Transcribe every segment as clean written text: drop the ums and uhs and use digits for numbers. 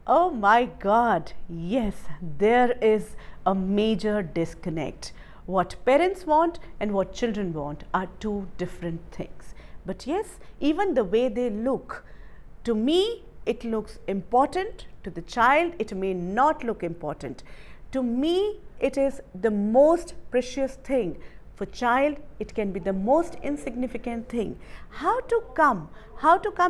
Oh my God, yes, there is a major disconnect. What parents want and what children want are two different things. But yes, even the way they look, to me, it looks important. To the child, it may not look important. To me, it is the most precious thing. For child, it can be the most insignificant thing. How to come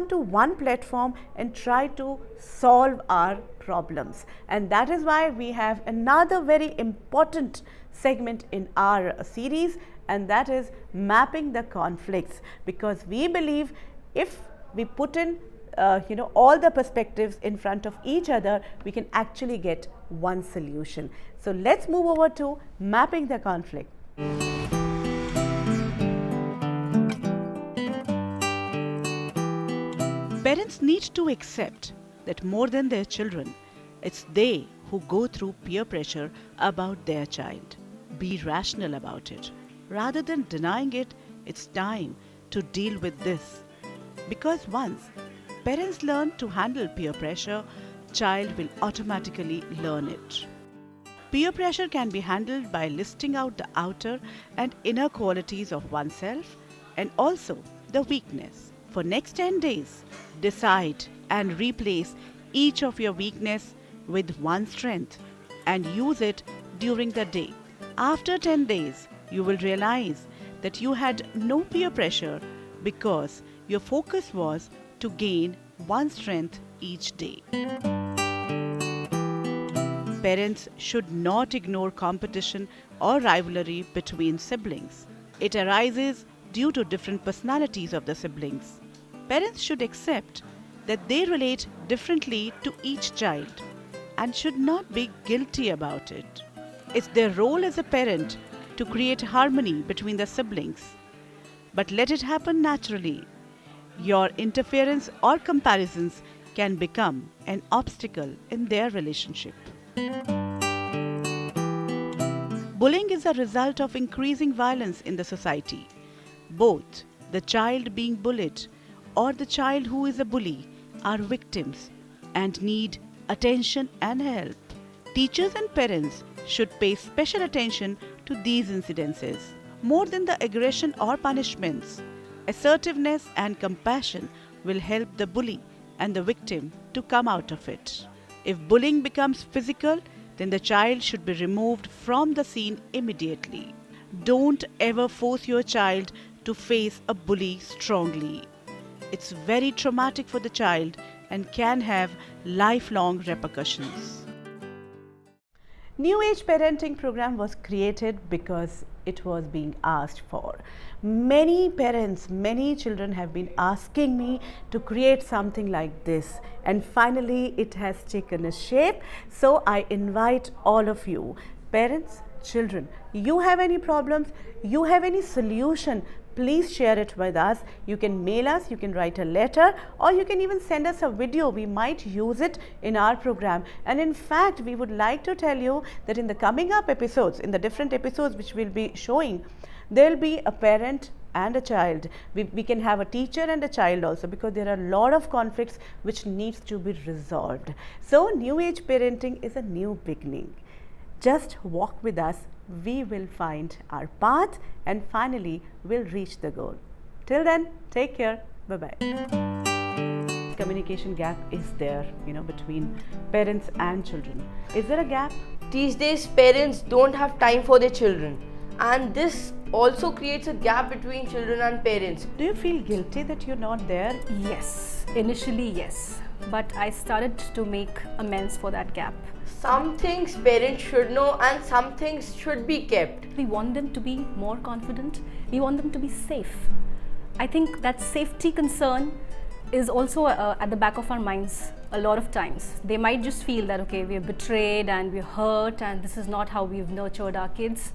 to one platform and try to solve our problems. And that is why we have another very important segment in our series, and that is mapping the conflicts, because we believe if we put in all the perspectives in front of each other, we can actually get one solution. So let's move over to mapping the conflict. Parents need to accept that more than their children, it's they who go through peer pressure about their child. Be rational about it. Rather than denying it, it's time to deal with this. Because once parents learn to handle peer pressure, child will automatically learn it. Peer pressure can be handled by listing out the outer and inner qualities of oneself and also the weakness. For next 10 days, decide and replace each of your weakness with one strength and use it during the day. After 10 days, you will realize that you had no peer pressure because your focus was to gain one strength each day. Parents should not ignore competition or rivalry between siblings. It arises due to different personalities of the siblings. Parents should accept that they relate differently to each child and should not be guilty about it. It's their role as a parent to create harmony between the siblings, but let it happen naturally. Your interference or comparisons can become an obstacle in their relationship. Bullying is a result of increasing violence in the society. Both the child being bullied or the child who is a bully are victims and need attention and help. Teachers and parents should pay special attention to these incidences. More than the aggression or punishments, assertiveness and compassion will help the bully and the victim to come out of it. If bullying becomes physical, then the child should be removed from the scene immediately. Don't ever force your child to face a bully strongly. It's very traumatic for the child and can have lifelong repercussions. New Age Parenting program was created because it was being asked for. Many parents, many children have been asking me to create something like this, and finally it has taken a shape. So I invite all of you, parents, children, you have any problems, you have any solution, please share it with us. You can mail us, you can write a letter, or you can even send us a video. We might use it in our program. And in fact, we would like to tell you that in the coming up episodes, in the different episodes which we'll be showing, there will be a parent and a child. We can have a teacher and a child also, because there are a lot of conflicts which needs to be resolved. So New Age Parenting is a new beginning. Just walk with us. We will find our path and finally we'll reach the goal. Till then, take care. Bye-bye. Communication gap is there, between parents and children. Is there a gap? These days, parents don't have time for their children, and this also creates a gap between children and parents. Do you feel guilty that you're not there? Yes, initially yes, but I started to make amends for that gap. Some things parents should know and some things should be kept. We want them to be more confident, we want them to be safe. I think that safety concern is also at the back of our minds a lot of times. They might just feel that, okay, we're betrayed and we're hurt and this is not how we've nurtured our kids.